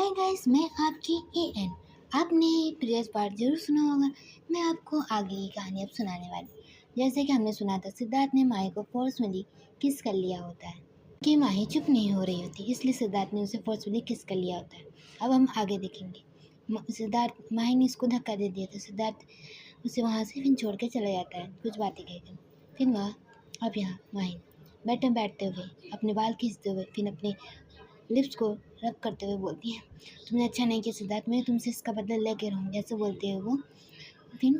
Hi guys, मैं आपकी an. आपने प्रीवियस पार्ट जरूर सुना होगा। मैं आपको आगे की कहानी अब सुनाने वाली। जैसे कि हमने सुना था, सिद्धार्थ ने माही को फोर्सफुली किस कर लिया होता है कि माही चुप नहीं हो रही होती, इसलिए सिद्धार्थ ने उसे फोर्सफुली किस कर लिया होता है। अब हम आगे देखेंगे। माही ने इसको धक्का दे दिया तो सिद्धार्थ उसे वहाँ से फिर छोड़ के चला जाता है कुछ बातें कहकर। फिर वहाँ अब यहाँ माही बैठते हुए अपने बाल खींचते हुए फिर अपने लिप्स को रब करते हुए बोलती है, तुमने अच्छा नहीं किया सिद्धार्थ, मैं तुमसे इसका बदला लेके रहूँगी। ऐसे बोलते हुए वो फिर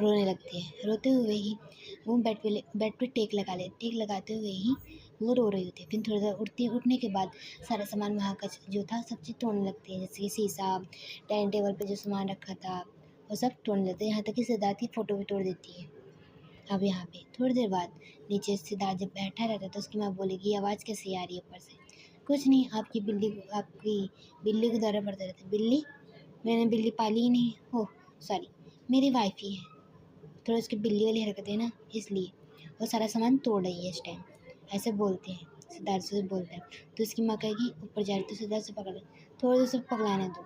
रोने लगती है। रोते हुए ही वो बेड पे टेक लगाते हुए ही वो रो रही होती है। फिर थोड़ी देर उठने के बाद सारा सामान वहाँ का जो था सब चीज़ तोड़ने लगती है, जैसे कि शीशा, डाइनिंग टेबल पे जो सामान रखा था वो सब तोड़ने लगते हैं, यहाँ तक कि सिद्धार्थ की फ़ोटो भी तोड़ देती है। अब यहाँ पे थोड़ी देर बाद नीचे सिद्धार्थ जब बैठा रहता है तो उसकी माँ बोलेगी, आवाज़ कैसे आ रही है ऊपर से? कुछ नहीं, आपकी बिल्ली को दौरा पड़ता रहता है। बिल्ली? मैंने बिल्ली पाली ही नहीं। ओह सॉरी, मेरी वाइफ ही है, थोड़ा उसकी बिल्ली वाली हरकत है ना, इसलिए वो सारा सामान तोड़ रही है इस टाइम। ऐसे बोलते हैं, सिद्धार्थ से बोलता है तो उसकी माँ कहेगी ऊपर जा रही तो सिद्धार्थ से पकड़, थोड़ा देर से पकड़ाने दो,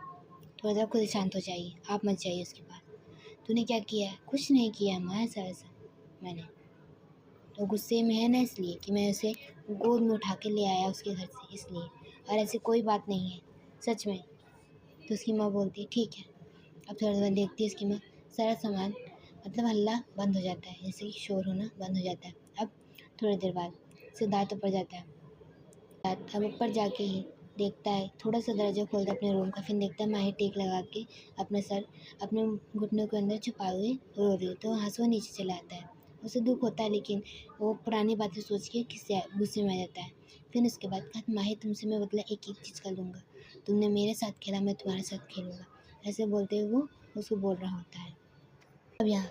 थोड़ा देर खुद शांत हो जाइए, आप मत जाइए उसके पास। तूने क्या किया है? कुछ नहीं किया माँ, ऐसा मैंने तो गुस्से में है ना, इसलिए कि मैं उसे गोद में उठा के ले आया उसके घर से, इसलिए, और ऐसी कोई बात नहीं है सच में। तो उसकी माँ बोलती है ठीक है। अब थोड़ा देर देखती है उसकी माँ, सारा सामान मतलब हल्ला बंद हो जाता है, जैसे कि शोर होना बंद हो जाता है। अब थोड़ी देर बाद सिद्धार्थ ऊपर जाता है। सिद्धार्थ अब ऊपर जाके ही देखता है, थोड़ा सा दरवाजा खोलता है अपने रूम का, फिर देखता है माही टेक लगा के अपना सर अपने घुटनों के अंदर छुपाए हुए रो रही हो, तो वहाँ से वो नीचे चला आता है। उसे दुख होता है, लेकिन वो पुरानी बातें सोच के गुस्से में आ जाता है। फिर उसके बाद कहा, माही तुमसे मैं बदला एक चीज़ कर लूँगा, तुमने मेरे साथ खेला, मैं तुम्हारे साथ खेलूँगा। ऐसे बोलते हुए वो उसको बोल रहा होता है। अब यहाँ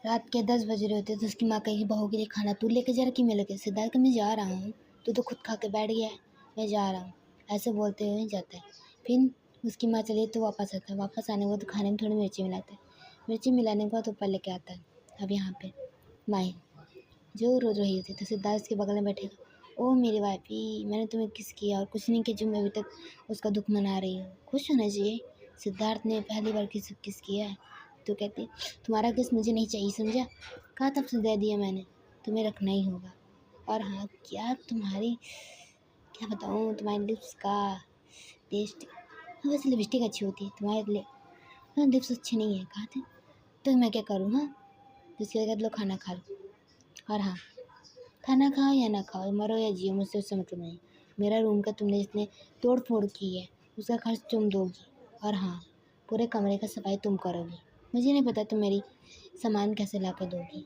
रात के 10 बज रहे होते हैं तो उसकी माँ कहेगी, बहू के लिए खाना तू लेके जा रहा कि मैं लेके? सिद्धार्थ का मैं जा रहा हूँ, तू तो खुद खा के बैठ गया है, मैं जा रहा हूँ। ऐसे बोलते हुए जाता है। फिर उसकी माँ चली तो वापस आता है। वापस आने के बाद खाने में थोड़ी मिर्ची मिलाता है। मिर्ची मिलाने के बाद ऊपर लेके आता है। अब यहाँ पे माही जो रो रही होती है तो सिद्धार्थ उसके बगल में बैठेगा, ओ मेरी वाइफी, मैंने तुम्हें किस किया और कुछ नहीं किया जो मैं अभी तक उसका दुख मना रही हूँ। खुश होना चाहिए, सिद्धार्थ ने पहली बार किस किया है। तो कहती, तुम्हारा किस मुझे नहीं चाहिए, समझा? कहा तब से दे दिया मैंने, तुम्हें रखना ही होगा। और हाँ, क्या तुम्हारी, क्या बताऊँ, तुम्हारे लिप्स का टेस्ट, हाँ वैसे लिपस्टिक अच्छी होती है तुम्हारे, हाँ लिप्स अच्छे नहीं है, कहा थे तो मैं क्या करूँ? हाँ तो इसके बाद लो खाना खा लो। और हाँ, खाना खाओ या ना खाओ, मरो या जियो, मुझसे उससे मतलब नहीं। मेरा रूम का तुमने जितने तोड़ फोड़ की है उसका खर्च तुम दोगी, और हाँ पूरे कमरे का सफाई तुम करोगी। मुझे नहीं पता तुम मेरी सामान कैसे ला कर दोगी,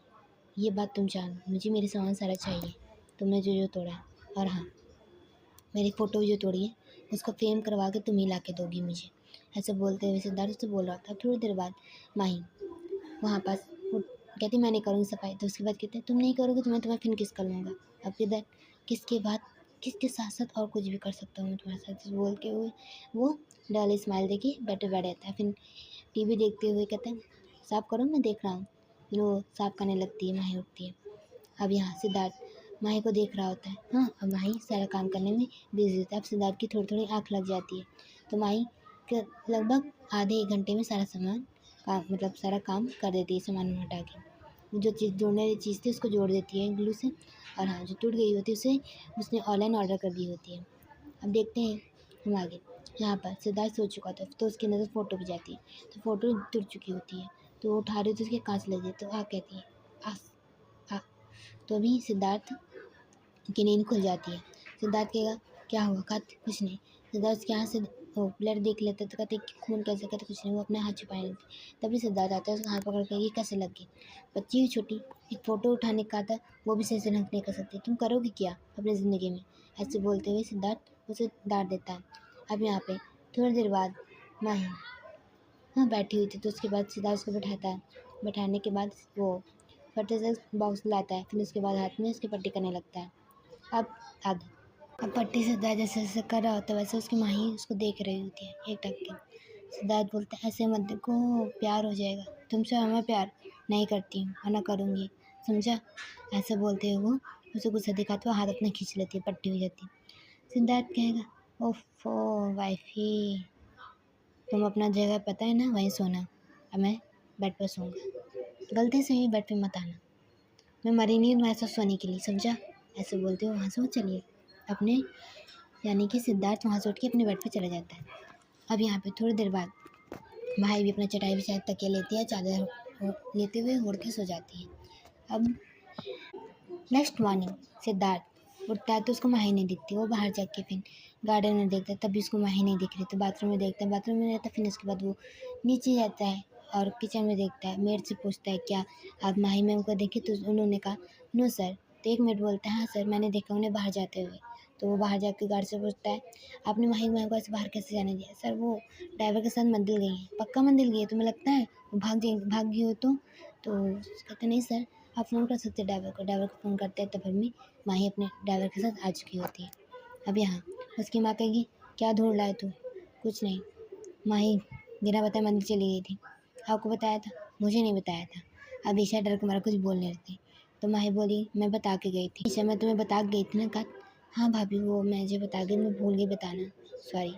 ये बात तुम जानो, मुझे मेरी सामान सारा चाहिए, तुमने जो जो तोड़ा है। और हाँ, मेरी फ़ोटो जो तोड़ी है उसको फ्रेम करवा के तुम ही ला के दोगी मुझे। ऐसे बोलते हुए सिद्धार्थ से बोल रहा था। थोड़ी देर बाद माही वहाँ पास कहती, मैं नहीं करूँगी सफाई। तो उसके बाद कहते हैं, तुम नहीं करोगे तो मैं तुम्हें फिर किस कर लूँगा। अब किधर किसके बाद किसके साथ साथ और कुछ भी कर सकता हूँ मैं तुम्हारे साथ, इस बोल के हुए वो डल स्माइल देके बैठ जाता है। फिर टीवी देखते हुए कहते हैं, साफ़ करो मैं देख रहा हूँ। फिर वो साफ़ करने लगती है, माही उठती है। अब यहाँ सिद्धार्थ माही को देख रहा होता है। हाँ, अब माही सारा काम करने में बिजी होता है। अब सिद्धार्थ की थोड़ी थोड़ी आँख लग जाती है, तो माही लगभग आधे 1 घंटे में सारा सामान मतलब सारा काम कर देती है, सामान हटा के। जो चीज़ जोड़ने वाली चीज़ थी उसको जोड़ देती है ग्लू से, और हाँ जो टूट गई होती है उसे उसने ऑनलाइन ऑर्डर कर दी होती है। अब देखते हैं हम आगे। यहाँ पर सिद्धार्थ सो चुका था तो उसकी नज़र फ़ोटो पे जाती है, तो फ़ोटो टूट चुकी होती है, तो वो उठा रही तो उसके कांच लग जाती है, तो कहती है आ। तो अभी सिद्धार्थ की नींद खुल जाती है। सिद्धार्थ कहेगा, क्या हुआ? कहते कुछ नहीं। सिद्धार्थ के यहाँ से वो ब्लड देख लेते तो कहते खून कैसे? कहते कुछ नहीं, वो अपने हाथ छुपाए लेते। तभी सिद्धार्थ आता है, उसका हाथ पकड़ के, ये कैसे लग गई? बच्ची हुई छोटी, एक फ़ोटो उठाने का आता, वो भी सही से ढंग नहीं कर सकती, तुम करोगे क्या अपनी ज़िंदगी में? ऐसे बोलते हुए सिद्धार्थ उसे डांट देता है। अब यहाँ पे थोड़ी देर बाद माही हाँ बैठी हुई थी, तो उसके बाद सिद्धार्थ उसको बैठाता है। बैठाने के बाद वो फटे से बॉक्स लाता है, फिर उसके बाद हाथ में उसकी पट्टी करने लगता है। अब आगे अब पट्टी सिद्धार्थ जैसे जैसे कर रहा होता है वैसे उसकी माही उसको देख रही होती है एक टक के। सिद्धार्थ बोलता है, ऐसे मत देखो, प्यार हो जाएगा, तुमसे हमें प्यार नहीं करती हूँ और ना करूँगी, समझा? ऐसे बोलते हुए वो उसे गुस्सा दिखाते हुए हाथ अपना खींच लेती है, पट्टी हो जाती है। सिद्धार्थ कहेगा, ओफो वाइफी, तुम अपना जगह पता है ना, वहीं सोना, अब मैं बेड पर सोऊंगा, गलती से भी बेड पे मत आना, मैं मरी नहीं हूँ ऐसा सोने के लिए, समझा। ऐसे बोलते हो वहाँ से वो चलिए अपने, यानी कि सिद्धार्थ वहाँ से उठ के अपने बेड पे चला जाता है। अब यहाँ पे थोड़ी देर बाद माही भी अपना चटाई बिछा तकिया लेती है, चादर लेते हुए ओढ़ के सो जाती है। अब नेक्स्ट मॉर्निंग सिद्धार्थ उठता है तो उसको माही नहीं दिखती, वो बाहर जाके फिर गार्डन में देखता है, तभी उसको माही नहीं दिख रही, तो बाथरूम में देखता है, बाथरूम में रहता है, फिर उसके बाद वो नीचे जाता है और किचन में देखता है, मेड से पूछता है क्या आप माही मैम को देखे, तो उन्होंने कहा नो सर, तो एक मेड बोलता है हाँ सर मैंने देखा उन्हें बाहर जाते हुए, तो वो बाहर जाके गार्ड से पूछता है आपने माही मैम को ऐसे बाहर कैसे जाने दिया, सर वो ड्राइवर के साथ मंदिर गई हैं, पक्का मंदिर गई है, तुम्हें लगता है वो भाग गई हो तो कहते नहीं सर आप फ़ोन कर सकते हैं ड्राइवर को फ़ोन करते हैं, तब भी माही अपने ड्राइवर के साथ आ चुकी होती है। अब यहाँ उसकी माँ कहेगी क्या ढूंढ लाए तू, कुछ नहीं, माही बिना बताए मंदिर चली गई थी, आपको बताया था, मुझे नहीं बताया था। अब ईशा डर के मारा कुछ बोल नहीं रही थी, तो माही बोली मैं बता के गई थी, ईशा मैं तुम्हें बता के गई थी ना, कहा हाँ भाभी वो मुझे बता गई, मैं भूल गई बताना, सॉरी।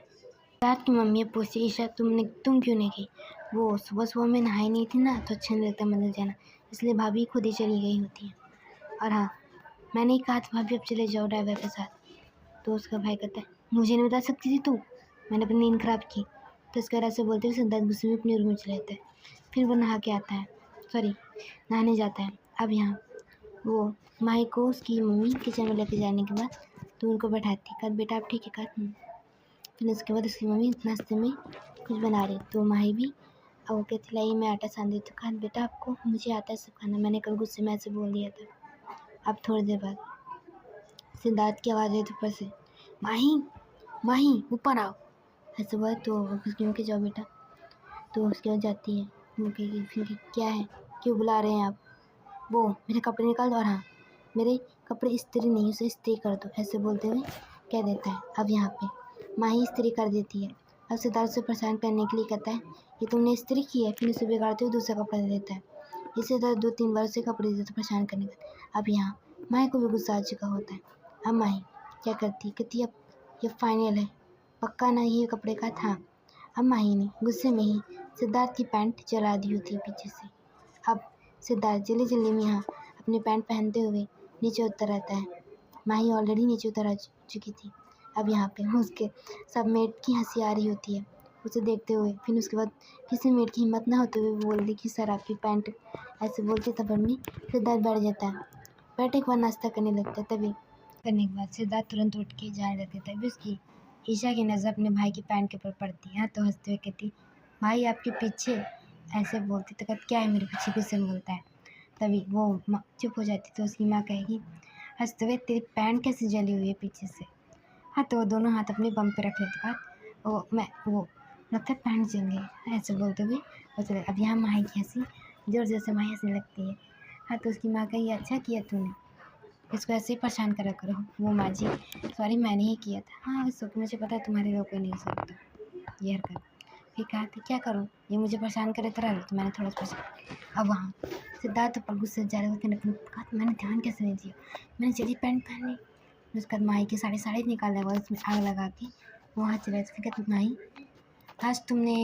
रात की मम्मी पूछती ईशा तुम क्यों नहीं गई, वो सुबह सुबह में नहाई नहीं थी ना, तो अच्छा नहीं लगता मंदिर जाना, इसलिए भाभी खुद ही चली गई होती है। और हाँ मैंने ही कहा था भाभी अब चले जाओ ड्राइवर के साथ, तो उसका भाई कहता है मुझे नहीं बता सकती थी तू, मैंने अपनी नींद खराब की, तो इसके वजह से बोलते हुए सिद्धार्थ गुस्से में अपने रूम में चले जाता है। फिर वो नहा के आता है, सॉरी नहाने जाता है। अब यहाँ वो माही को उसकी मम्मी किचन में लेके जाने के बाद तो उनको बैठाती, कहा बेटा आप ठीक है, कहा फिर उसके बाद उसकी मम्मी नाश्ते में कुछ बना रही, तो माही भी अब वो कहती लाई मैं आटा सान देती हूँ, कहा बेटा आपको मुझे आता है सब खाना, मैंने कल गुस्से में ऐसे बोल दिया था। अब थोड़ी देर बाद सिद्धार्थ की आवाज़ आई तो ऊपर से माही माही ऊपर आओ, ऐसे बोला तो उसकी मम्मी जाओ बेटा, तो उसके बाद जाती है, वो कहेगी फिर क्या है क्यों बुला रहे हैं आप, वो मेरे कपड़े निकाल दो, और हाँ मेरे कपड़े इस्त्री नहीं उसे इस्त्री कर दो, ऐसे बोलते हुए कह देता है। अब यहाँ पे माही इस्त्री कर देती है, अब सिद्धार्थ से परेशान करने के लिए कहता है ये तुमने इस्त्री की है, फिर उसे बिगाड़ते हुए दूसरा कपड़ा दे देता है, इसे तरह 2-3 बार उसे कपड़े देते परेशान करने का। अब यहाँ माही को भी गुस्सा आ चुका होता है। अब माही क्या करती कहती अब ये फाइनल है, पक्का ना ये कपड़े का था। अब माही ने गुस्से में ही सिद्धार्थ की पैंट जला दी होती है पीछे से। अब सिद्धार्थ जल्दी जल्दी में यहाँ अपनी पैंट पहनते हुए नीचे उतर आता है, माही ऑलरेडी नीचे उतर आ चुकी थी। अब यहाँ पे उसके सब मेट की हंसी आ रही होती है उसे देखते हुए, फिर उसके बाद किसी मेट की हिम्मत ना होते हुए बोल दी कि सर आपकी पैंट, ऐसे बोलते तब में सिद्धार्थ बैठ जाता है, बैठे एक बार नाश्ता करने लगता है, तभी करने के बाद सिद्धार्थ तुरंत उठ के जाने लगता है, तभी उसकी ईशा की नज़र अपने भाई की पैंट के ऊपर पड़ती है, तो हंसते हुए कहती भाई आपके पीछे, ऐसे बोलती तो कहती क्या है मेरे पीछे, गुस्से में बोलता है, तभी वो चुप हो जाती, तो उसकी माँ कहेगी हंसते हुए तेरी पैंट कैसे जली हुई है पीछे से, हाँ तो वो दोनों हाथ अपने बम पे रख लेते बाद वो लगता है पैंट जल गई, ऐसे बोलते हुए वो चले। अब यहाँ माही की हंसी जोर जोर से माही हंसने लगती है, हाँ तो उसकी माँ कही अच्छा किया तूने, इसको ऐसे ही परेशान करा करो, वो माँ जी सॉरी मैंने ही किया था, हाँ सुख मुझे पता है तुम्हारे लोग को नहीं सकता ये हरकत, फिर कहा था क्या करूँ ये मुझे परेशान करे तरह तो मैंने थोड़ा सा परेशान। अब वहाँ सिद्धार्थ पर गुस्से जा रहे थे, कहा मैंने ध्यान कैसे नहीं दिया, मैंने जल्दी पैंट पहन ली, उसके बाद माही की साड़ी निकाल लगा उसमें आग लगा के वहाँ चले, फिर कहते माही आज तुमने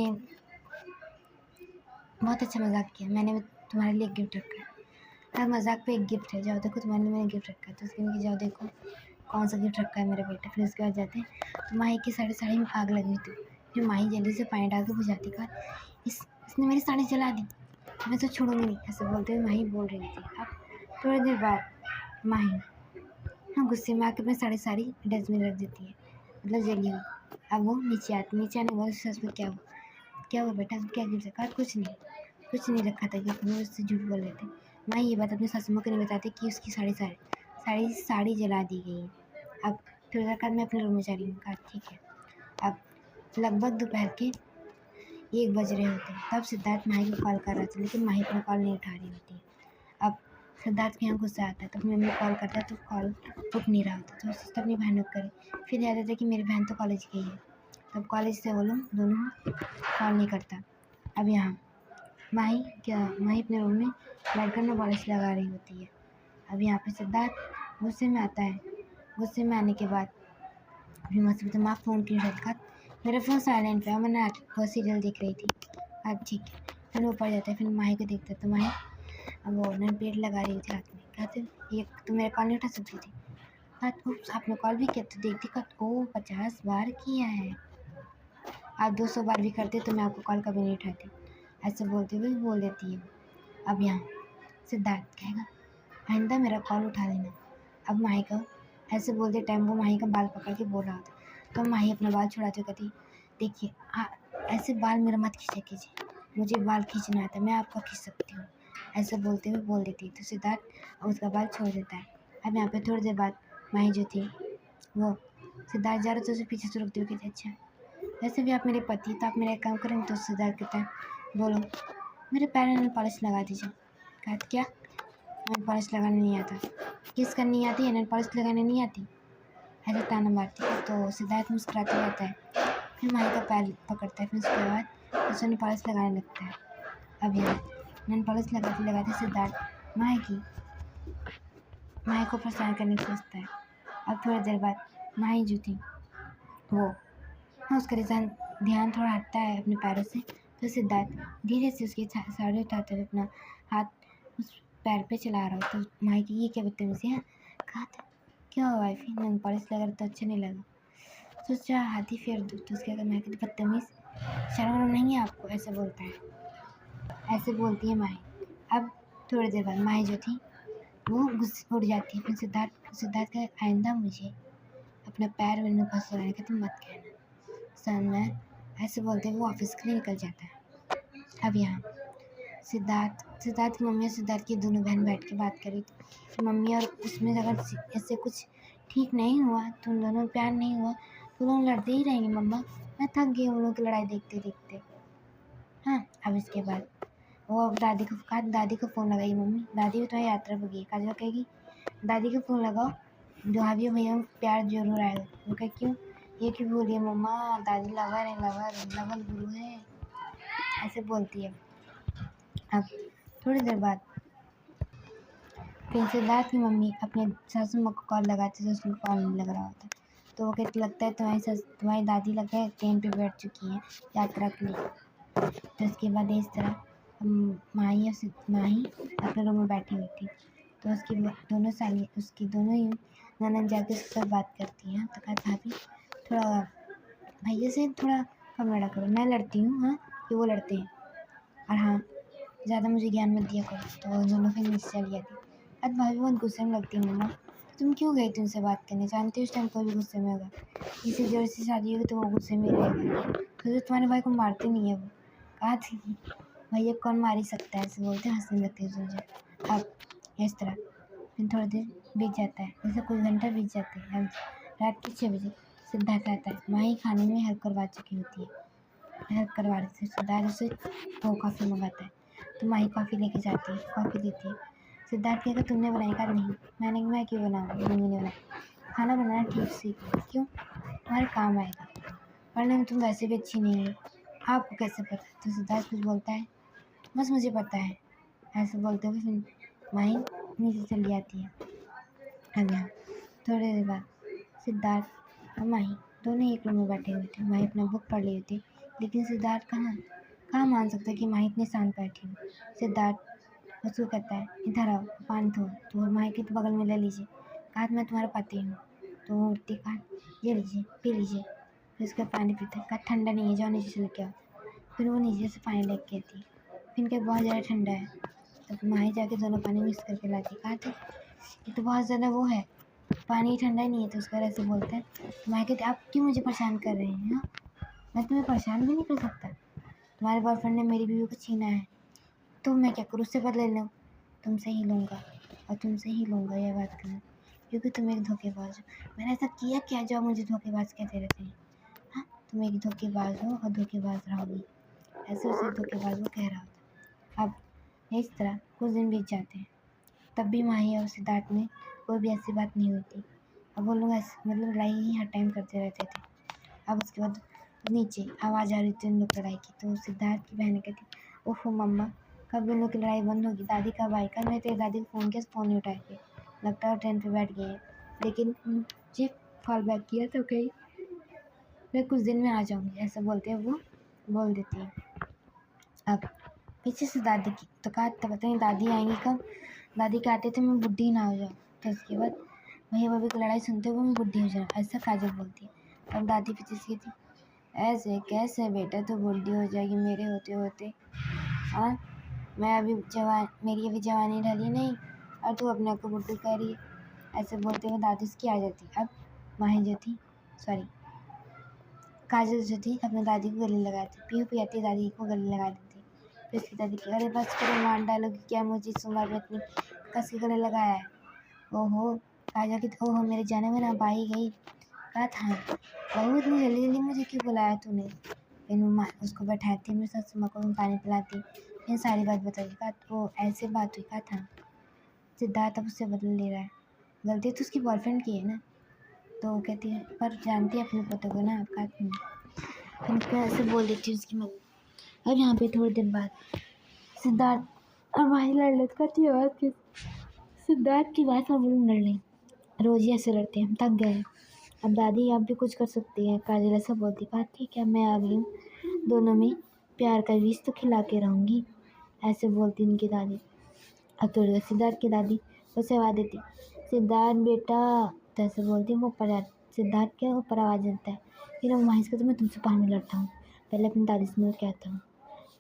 बहुत अच्छा मजाक किया, मैंने तुम्हारे लिए गिफ्ट रखा है, हर मजाक पे एक गिफ्ट है, जाओ देखो तुम्हारे लिए मैंने गिफ्ट रखा है, तो उसके लिए जाओ देखो कौन सा गिफ्ट रखा है मेरे बेटे। फिर उसके बाद जाते हैं तो माही की साड़ी में आग लगी थी, फिर माही जल्दी से पानी डाल के बुझाती, कहा इसने मेरी साड़ी जला दी, मैं तो छोड़ूंगी नहीं, ऐसे बोलते हुए माही बोल रही थी। अब थोड़ी देर बाद माही हाँ गुस्से में आके अपनी साड़ी डस्टबिन रख देती है, मतलब जली हुई। अब वो नीचे आने के बाद सच में क्या हुआ बेटा क्या गिफ्ट रखा, कुछ नहीं रखा था गिफ्ट में, उससे झूठ बोल रहे थे। मैं ये बात अपनी सासू माँ को नहीं बताती कि उसकी साड़ी जला दी गई है। अब थोड़ी देर बाद मैं अपने रूम में जा रही हूँ, कहा ठीक है। अब लगभग दोपहर के 1 बज रहे होते हैं, तब सिद्धार्थ माही को कॉल कर रहा था, लेकिन माही अपना कॉल नहीं उठा रही होती है। अब सिद्धार्थ के यहाँ गुस्सा आता है, तब मम्मी कॉल करता है तो कॉल उठ नहीं रहा होता, तो उससे अपनी बहन को करे, फिर याद आता है कि मेरी बहन तो कॉलेज गई है, तब कॉलेज से वो लोग दोनों कॉल नहीं करता। अब यहाँ माही अपने रूम में बैठकर में पॉलिश लगा रही होती है। अब यहाँ पे सिद्धार्थ गुस्से में आता है, गुस्से में आने के बाद फिर माँ से पूछता माँ फ़ोन क्यों रखा, मेरा फ़ोन साइलेंट पे है, मैंने वो सीरियल देख रही थी। अब ठीक है। फिर ऊपर जाता है, फिर माही को देखता है तो माही अब वो पेड़ लगा रही थी हाथ में। कहते ये तुम मेरा कॉल नहीं उठा सकती थी। बात उप्स आपने कॉल भी किया तो देखती कब ओ 50 बार किया है। आप 200 बार भी करते तो मैं आपको कॉल कभी नहीं उठाती। ऐसे बोलते हुए बोल देती है। अब यहाँ सिद्धार्थ कहेगा आइंदा मेरा कॉल उठा लेना। अब माही का ऐसे बोलते टाइम वो माही का बाल पकड़ के बोल रहा होता तो माही अपना बाल छुड़ाते कहती देखिए ऐसे बाल मेरा मत खींचा कीजिए, मुझे बाल खींचना आता है, मैं आपका खींच सकती हूँ। ऐसे बोलते हुए बोल देती तो सिद्धार्थ उसका बाल छोड़ देता है। अब यहाँ पे थोड़ी देर बाद माही जो थी वो सिद्धार्थ जा रहा तो उसे पीछे से रुकती हुई कहती अच्छा वैसे भी आप मेरे पति तो आप मेरा एक काम करेंगे। तो सिद्धार्थ कहता है बोलो मेरे पैर में पॉलिश लगा दीजिए। कहता क्या नेल पॉलिश लगाने नहीं आता। किस करनी नहीं आती है, नेल पॉलिश लगाने नहीं आती। ऐसे ताना मारती है तो सिद्धार्थ मुस्कुराते रहता है। फिर माही का पैर पकड़ता है, फिर उसके बाद उसे नेल पॉलिश लगाने लगता है। अब यहाँ नेल पॉलिश लगाते लगाते सिद्धार्थ माही को परेशान करने की सोचता है। अब थोड़ी देर बाद माही जो थी वो उसका ध्यान थोड़ा हटता है अपने पैरों से तो सिद्धार्थ धीरे से उसकी साड़ी उठाते हुए अपना हाथ उस पैर पे चला रहा हो तो माही की ये क्या बदतमीजी है। कहा था क्या हुआ वाइफी नेल पॉलिश लगा तो अच्छा नहीं लगा, सोचा हाथी फेर दूँ तो उसके अगर मैं कहती बदतमीज शर्म नहीं है आपको, ऐसे बोलता है। ऐसे बोलती है माही। अब थोड़ी देर बाद माही जो थी वो गुस्से उड़ जाती है। फिर सिद्धार्थ का आइंदा मुझे अपना पैर में फंस लगाने का तुम मत कहना सन में। ऐसे बोलते हुए वो ऑफिस के लिए निकल जाता है। अब यहाँ सिद्धार्थ की मम्मी और सिद्धार्थ की दोनों बहन बैठ के बात कर रही थी। मम्मी और उसमें अगर ऐसे कुछ ठीक नहीं हुआ तो उन दोनों प्यार नहीं हुआ तो लोग लड़ते ही रहेंगे मम्मा, मैं थक गई उन लोगों की लड़ाई देखते देखते। हाँ अब इसके बाद वो दादी को फ़ोन लगाई मम्मी, दादी भी तुम्हारी यात्रा पर गई। काजल कहेगी दादी को फ़ोन लगाओ जो भाभी भैया प्यार जरूर आएगा। वो कहे क्यों ये क्यों बोलिए मम्मा, दादी लवर गुरु है, ऐसे बोलती है। अब थोड़ी देर बाद फिर सिद्धार्थ की मम्मी अपने सासू माँ को कॉल लगाती तो उसको कॉल नहीं लग रहा होता तो वो कहते लगता है तुम्हारी दादी लगता है ट्रेन पे बैठ चुकी है यात्रा के लिए। तो उसके बाद इस तरह माही अपने रूम में बैठी हुई थी तो उसकी दोनों ही ननद जाके उसके साथ बात करती हैं तो कहता भाभी थोड़ा भैया से थोड़ा कम लड़ा करो, मैं लड़ती हूँ हाँ कि वो लड़ते हैं और हाँ ज़्यादा मुझे ज्ञान मत दिया करो। तो दोनों फिर नीचे चली जाती। अब भाभी बहुत गुस्से में लगती है मम्मा तुम क्यों गई थी उनसे बात करने, जानती हो उस टाइम कोई भी गुस्से में होगा, किसी जोर से शादी होगी तो वो गुस्से में रहेगा। तो तुम्हारे भाई को मारते नहीं है वो। कहा थी भैया कौन मार ही सकता है, ऐसे बोलते हंसने लगती है मुझे। अब इस तरह फिर थोड़ी देर बीत जाता है, जैसे कुछ घंटा बीत जाते हैं। अब रात के 6 बजे सिद्धार्थ आता है। माही खाने में हेल्प करवा चुकी होती है, हेल्प करवा रही थी। सिद्धार्थ उसे वो कॉफ़ी मंगाता है तो माही कॉफ़ी लेके जाती है, कॉफ़ी देती है। सिद्धार्थ कहेगा तुमने बनाई का नहीं, मैं क्यों बनाऊँ, मम्मी ने बनाई। खाना बनाना ठीक सीख लो, क्यों तुम्हारे काम आएगा, पढ़ने में तुम वैसे भी अच्छी नहीं हो, आपको कैसे पता। तो सिद्धार्थ कुछ बोलता है बस मुझे पता है, ऐसे बोलते हुए फिर माही नीचे चली जाती है। अब यहाँ थोड़ी देर बाद सिद्धार्थ और माही दोनों एक रूम में बैठे हुए थे। माही अपना बुक पढ़ रही थी लेकिन सिद्धार्थ कहाँ मान सकता है कि माही इतनी शांत बैठी हुई। सिद्धार्थ उसको कहता है इधर आओ पानी दो तो माही के बगल में ले लीजिए। कहा मैं तुम्हारा पति हूँ तो वो उठती कहा ये लीजिए पी लीजिए। फिर उसका पानी पीते कहा ठंडा नहीं है जाओ नीचे से लेके आओ। फिर वो नीचे से पानी लेके आती, फिर इनके बहुत ज़्यादा ठंडा है तो माही जाके दोनों पानी मिक्स करके लाती। कहा था ये तो बहुत ज़्यादा वो है, पानी ठंडा ही नहीं है। तो उसका ऐसे बोलते हैं तो माही कहती आप क्यों मुझे परेशान कर रहे हैं, हाँ मैं तुम्हें परेशान भी नहीं कर सकता, तुम्हारे बॉयफ्रेंड ने मेरी बीवी को छीना है तो मैं क्या करूँ, उससे बदले लूँ, तुमसे ही लूँगा और तुमसे ही लूँगा ये बात करना, क्योंकि तुम एक धोखेबाज हो। मैंने ऐसा किया क्या जो आप मुझे धोखेबाज कहते रहते हैं, हाँ तुम एक धोखेबाज हो और धोखेबाज रहोगी, ऐसे उसे धोखेबाज वो कह रहा होता। अब इस तरह कुछ दिन बीत जाते हैं, तब भी माही और सिद्धार्थ में कोई भी ऐसी बात नहीं होती। अब वो लोग ऐसे मतलब लड़ाई ही हर टाइम करते रहते थे। अब उसके बाद नीचे आवाज़ आ रही थी उन लोग लड़ाई की तो सिद्धार्थ की बहन कहती ओहो मम्मा कब इन लोग की लड़ाई बंद होगी, दादी कब आई, कल मैं तेरी दादी को फ़ोन किया फ़ोन नहीं उठाए थे, लगता है ट्रेन पे बैठ गई है। लेकिन मुझे कॉल बैक किया तो कहीं मैं कुछ दिन में आ जाऊँगी, ऐसा बोलते हैं वो बोल देती है। अब पीछे से दादी की तो कहा तो पता नहीं दादी आएंगी कब। दादी कहते थे मैं बुढ़ी ना हो जाऊँ। तो उसके बाद भैया भाभी की लड़ाई सुनते हुए मैं बुढ़ी हो जाऊँ, ऐसा काजल बोलती है। अब दादी पीछे से कहती ऐसे कैसे बेटा तो बुढ़ी हो जाएगी मेरे होते होते। और मैं अभी मेरी अभी जवानी ढली नहीं और तू अपने आप को बुढ़ी कह रही है। ऐसे बोलते हुए दादी उसकी आ जाती। अब माही जो थी काजल जो थी अपने दादी को गले लगाती, पीहू पियाती दादी को गले लगा देती। फिर उसकी दादी की अरे बस करो मार डालोगी क्या मुझे, इस उम्र में इतनी कस के गले लगाया है। ओहो काजल की ओहो मेरे जाने में ना पाई गई। कहा था बहू इतनी जल्दी जल्दी मुझे क्यों बुलाया तूने। फिर उसको बैठाती मेरे सासू माँ को पानी पिलाती, फिर सारी बात बताती। कहा वो ऐसे बात हुई। कहा था सिद्धार्थ अब उससे बदल ले रहा है, गलती तो उसकी बॉयफ्रेंड की है ना। तो वो कहती है पर जानती है अपने पोते को ना आपका। फिर उसको ऐसे बोल देती है उसकी मम्मी। अब यहाँ पे थोड़ी देर बाद सिद्धार्थ और माही लड़ लेते करती है बात की। सिद्धार्थ की बात में बोलूँ लड़ रही, रोज ही ऐसे लड़ते हैं, हम थक गए। अब दादी आप भी कुछ कर सकती है। काजल ऐसा बोलती। कहा ठीक है मैं आ गई हूँ, दोनों में प्यार का बीज तो खिला के रहूँगी, ऐसे बोलती उनकी दादी। अब थोड़ी देर सिद्धार्थ की दादी उसे आवाज़ देती सिद्धार्थ बेटा, तो ऐसे बोलती वो ऊपर सिद्धार्थ क्या ऊपर आवाज़ देता है। फिर अब महेश को तो मैं तुमसे बाहर में लड़ता हूँ, पहले अपनी दादी से मिल के आता हूँ।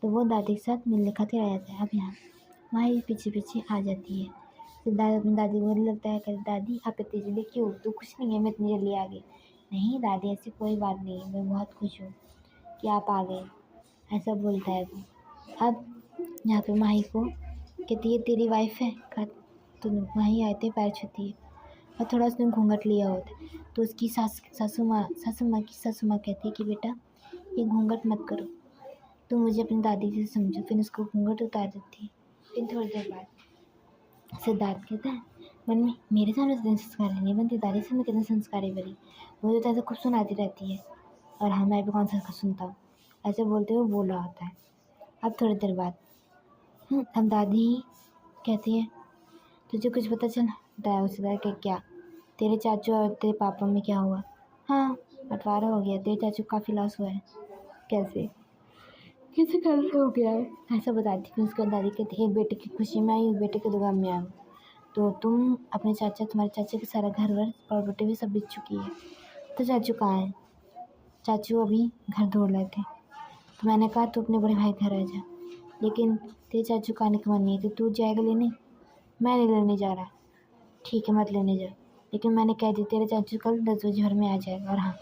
तो वो दादी के साथ मिलने खातिर आ जाता है। अब यहाँ माही पीछे पीछे आ जाती है। सिद्धार्थ अपनी दादी को बोलने लगता है कहते दादी आप इतनी जल्दी क्यों, तो कुछ नहीं है मैं इतनी जल्दी आ गई। नहीं दादी ऐसी कोई बात नहीं है, मैं बहुत खुश हूँ कि आप आ गए, ऐसा बोलता है वो। अब यहाँ पे माही को कहती है तेरी वाइफ है। कहा तो माही आते पैर छूती है और थोड़ा उसने घूंघट लिया होता है। तो उसकी सासू माँ कहती है कि बेटा ये घूंघट मत करो, तो मुझे अपनी दादी से समझो। फिर उसको घूंघट उतार देती है। फिर थोड़ी देर बाद सिद्धार्थ कहता है मन में मेरे सामने तो संस्कार नहीं बनती, दादी से मैं कितने संस्कारी बनी, मुझे तो ऐसा खूब सुनाती रहती है और हाँ मैं भी कौन सा सुनता हूँ, ऐसे बोलते हुए बोला होता है। अब थोड़ी देर बाद अब दादी कहती है तुझे कुछ पता चला। बताया उसे कि क्या, तेरे चाचू और तेरे पापा में क्या हुआ। हाँ बंटवारा हो गया, तेरे चाचू का काफ़ी लॉस हुआ है। कैसे कैसे कर हो गया है, ऐसा बताती। फिर उसके बाद दादी कहती एक बेटे की खुशी में आई हूँ, बेटे के दुआ में आई हूँ। तो तुम अपने तुम्हारे चाचा के सारा घर वर प्रॉपर्टी भी सब बेच चुकी है। तो चाचू कहाँ है। चाचू अभी घर धो रहे थे, तो मैंने कहा तू अपने बड़े भाई घर आ जा, लेकिन तेरे चाचू का आने का मन नहीं है। तो तू जाएगा लेने। मैं नहीं लेने जा रहा। ठीक है मत लेने जा, लेकिन मैंने कह दी तेरे चाचू कल 10 बजे घर में आ जाएगा। और हाँ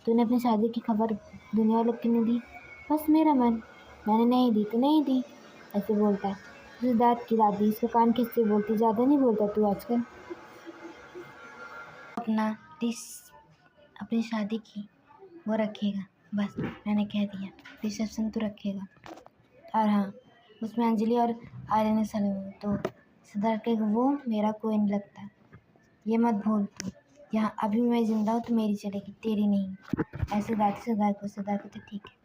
तूने अपनी शादी की खबर दुनिया वालों को नहीं दी, बस मेरा मन, मैंने नहीं दी तो नहीं दी, ऐसे बोलता है। सिद्धार्थ की दादी इसका कान खींचते बोलती ज़्यादा नहीं बोलता तू आजकल, अपना अपनी शादी की वो रखेगा, बस मैंने कह दिया रिसेप्शन तो रखेगा। और हाँ उसमें अंजलि और आर्यन ने तो सिद्धार्थ के वो मेरा कोई नहीं लगता, ये मत भूल। यहाँ अभी मैं जिंदा हूँ तो मेरी चलेगी तेरी नहीं, ऐसे दादी सिद्धार्थ को तो ठीक है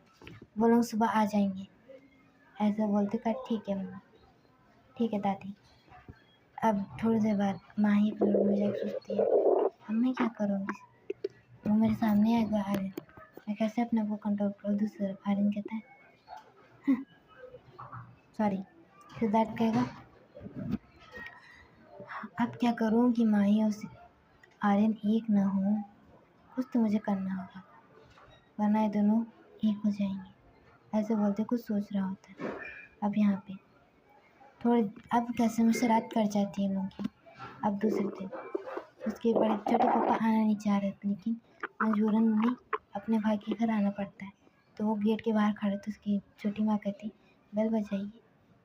वो लोग सुबह आ जाएंगे, ऐसा बोलते कर ठीक है मम्मा, ठीक है दादी। अब थोड़ी देर बाद माही अपने रूम में जाकर सोचती है अब मैं क्या करूँगी, वो मेरे सामने आएगा आर्यन, मैं कैसे अपने आप को कंट्रोल करूँ। दूसरी तरफ आर्यन कहता है सॉरी सिद्धार्थ कहेगा अब क्या करूँ कि माही और आर्यन एक ना हो, कुछ तो मुझे करना होगा वरना ये दोनों एक हो जाएंगे, ऐसे बोलते कुछ सोच रहा होता है। अब यहाँ पे थोड़ी अब कैसे मुझसे रात कट जाती है लोगों की। अब दूसरे दिन उसके बड़े छोटे पापा आना नहीं चाह रहे थे, लेकिन मजबूरन उन्हें अपने भाई के घर आना पड़ता है। तो वो गेट के बाहर खड़े तो उसकी छोटी माँ कहती बेल बजाइए।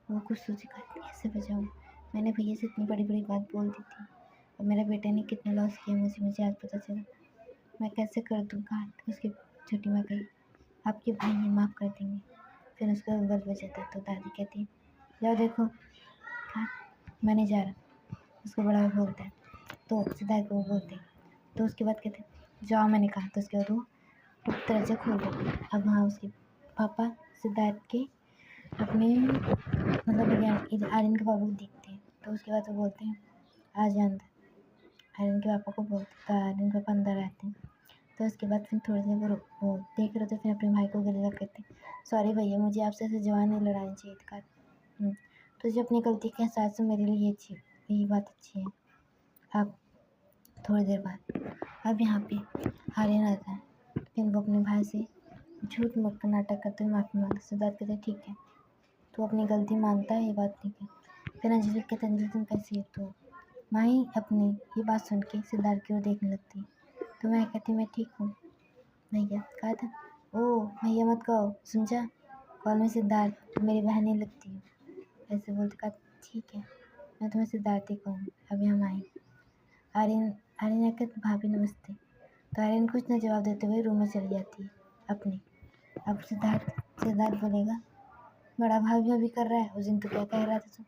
वो कुछ सोची कहती कैसे बजाऊँ, मैंने भैया से इतनी बड़ी बड़ी बात बोल दी थी और मेरे बेटे ने कितना लॉस किया मुझे आज पता चला, मैं कैसे कर दूँ। कहा उसकी छोटी माँ कही आपके भाई ने माफ़ कर देंगे। फिर उसका बेल बजाता तो दादी कहती जाओ देखो। कहा मैं नहीं जा रहा, उसको बड़ा भाई बोलता है। तो सिद्धार्थ को वो बोलते तो उसके बाद कहते जाओ मैंने कहा। तो उसके बाद वो दरवाजा खोल देते। अब वहाँ उसके पापा सिद्धार्थ के अपने मतलब आर्यन के पापा को देखते हैं। तो उसके बाद वो बोलते हैं आ जा अंदर। आर्यन के पापा को बोलते तो आर्यन के पापा अंदर आते हैं। तो उसके बाद फिर थोड़ी देर वो देख रहे थे, फिर अपने भाई को गले लग कहते, सॉरी भैया, मुझे आपसे ऐसे जवान नहीं लड़ानी चाहिए थी। तो जो अपनी गलती के एहसास से मेरे लिए यही बात अच्छी है। अब थोड़ी देर बाद अब यहाँ पे आर्यन आता है, फिर वो अपने भाई से झूठ मूठ का नाटक करते हुए माफ़ी मांगता। सिद्धार्थ कहते हैं ठीक है, तो अपनी गलती मानता है, ये बात ठीक है। फिर अंजलि कहते हैं अंजलि तुम कैसी है? तो माही अपनी ये बात सुन के सिद्धार्थ की ओर देखने लगती है। तो मैं कहती मैं ठीक हूँ भैया, कहा था। ओ भैया मत कहो, समझा, कॉल में सिद्धार्थ, मेरी बहन नहीं लगती है, ऐसे बोलते। कहा ठीक है, मैं तुम्हें सिद्धार्थ ही कहूँगी। अभी हम आई आर्यन आर्यन कहते भाभी नमस्ते। तो आर्यन कुछ न जवाब देते हुए रूम में चली जाती है अपने। अब सिद्धार्थ बोलेगा, बड़ा भाभी भाभी कर रहा है, उस दिन तो क्या कह रहा था तू?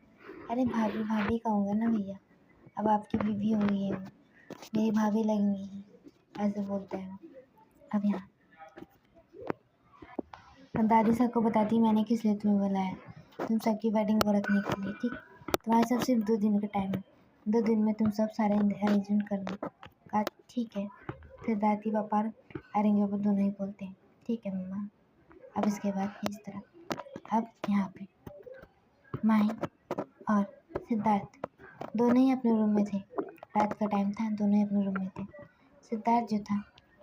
अरे भाभी भाभी कहूँगा ना भैया, अब आपकी बीवी हो गई है, वो मेरी भाभी लगेंगी ही, ऐसे बोलता है। अब यहाँ दादी सबको बताती मैंने किस लिए तुम्हें बुलाया, तुम सबकी वेडिंग को रखने के लिए, ठीक, तुम्हारे सब सिर्फ 2 दिन का टाइम है, 2 दिन में तुम सब सारे अरेंजमेंट कर लो। कहा ठीक है। फिर दादी पापा अरेंज पापा दोनों ही बोलते हैं ठीक है मम्मा। अब इसके बाद इस तरह अब यहाँ पे माही और सिद्धार्थ दोनों ही अपने रूम में थे। रात का टाइम था, दोनों ही अपने रूम में थे। सिद्धार्थ जो था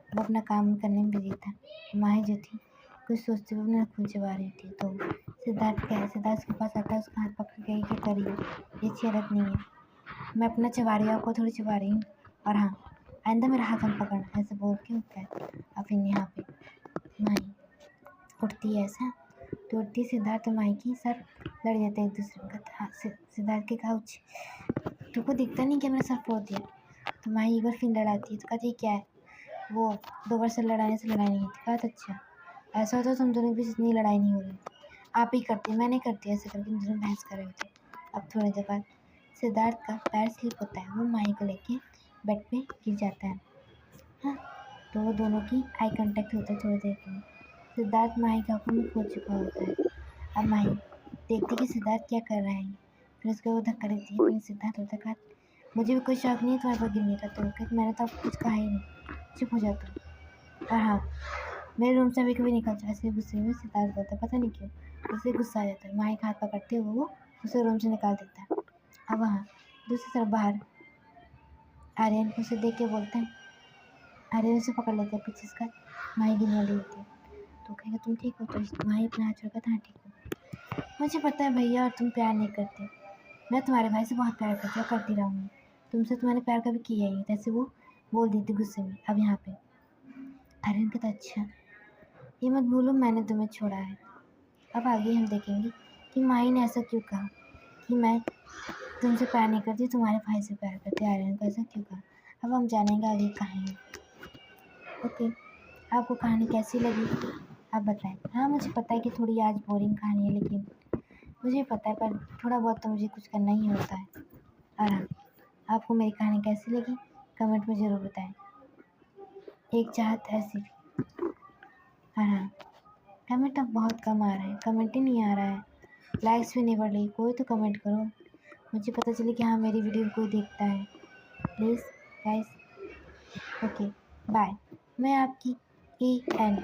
वो अपना काम करने में बिजी था। माही जो थी कुछ सोचते हुए अपना खून चबा रही थी। तो सिद्धार्थ के पास आता है, उसका हाथ पकड़ के क्या कर रही हो, ये अच्छी आदत नहीं है, मैं अपना चबा रही हूँ, आपको थोड़ी चबा रही हूँ, और हाँ आइंदा मेरा हाथ हम पकड़ना, ऐसे बोल के उठता है। और फिर यहाँ पे माही उठती है ऐसा, तो उठती सिद्धार्थ और माही की सर लड़ जाते हैं एक दूसरे का। सिद्धार्थ के काउच, तुमको दिखता नहीं क्या मेरा सर फोड़ दिया? तो माही एक बार फिर लड़ाती है। तो कहती है क्या है, वो 2 बार सर लड़ाने से लड़ाई नहीं होती। कहा अच्छा, ऐसा होता तुम दोनों के बीच इतनी लड़ाई नहीं हो रही, आप ही करती, मैं नहीं करती, ऐसे करके तुम दोनों बहस कर रहे थे। अब थोड़ी देर बाद सिद्धार्थ का पैर स्लिप होता है, वो माही को लेके बेड पे गिर जाता है। हाँ, तो वो दोनों की आई कांटेक्ट होता है थोड़ी देर के लिए। सिद्धार्थ माही की आंखों में खो चुका होता है। अब माही देखती कि सिद्धार्थ क्या कर रहा है, फिर उसको वो धक्का देती है। फिर सिद्धार्थ होता है, मुझे भी कोई शौक नहीं है तुम्हारे पर गिरने का, तो मैंने तो आपको कुछ कहा ही नहीं, चुप हो जाता। और हाँ, मेरे रूम से अभी कभी निकल जाओ, ऐसे गुस्से में सिद्धार्थ बोलता है, पता नहीं क्यों उसे गुस्सा आ जाता है। माही का हाथ पकड़ते हुए वो उसे रूम से निकाल देता है। अब वहाँ दूसरी तरफ बाहर आर्यन उसे देख के बोलते हैं, आर्यन उसे पकड़ लेता है पीछे से, माही गिरने वाली होती है। तो कहेगा तुम ठीक हो? तो माही अपना हाथ छोड़कर, हाँ ठीक हो, मुझे पता है भैया और तुम प्यार नहीं करते, मैं तुम्हारे भाई से बहुत प्यार करती हूँ, करती रहूँगी, तुमसे तुम्हारे प्यार कभी किया ही, जैसे वो बोल दी थी गुस्से में। अब यहाँ पे आर्यन कहता अच्छा, ये मत भूलो मैंने तुम्हें छोड़ा है। अब आगे हम देखेंगे कि माही ने ऐसा क्यों कहा कि मैं तुमसे प्यार नहीं करती, तुम्हारे भाई से प्यार करती, आर्यन को ऐसा क्यों कहा। अब हम जानेंगे आगे कहानी। ओके, आपको कहानी कैसी लगी आप बताएं। हाँ, मुझे पता है कि थोड़ी आज बोरिंग कहानी है, लेकिन मुझे पता है पर थोड़ा बहुत तो मुझे कुछ करना ही होता है। और हाँ, आपको मेरी कहानी कैसी लगी कमेंट में ज़रूर बताएं। एक चाहत ऐसी। और हाँ, कमेंट अब बहुत कम आ रहा है, कमेंट ही नहीं आ रहा है, लाइक्स भी नहीं बढ़ रही, कोई तो कमेंट करो, मुझे पता चले कि हाँ मेरी वीडियो कोई देखता है, प्लीज़ गाइस। ओके बाय, मैं आपकी EN।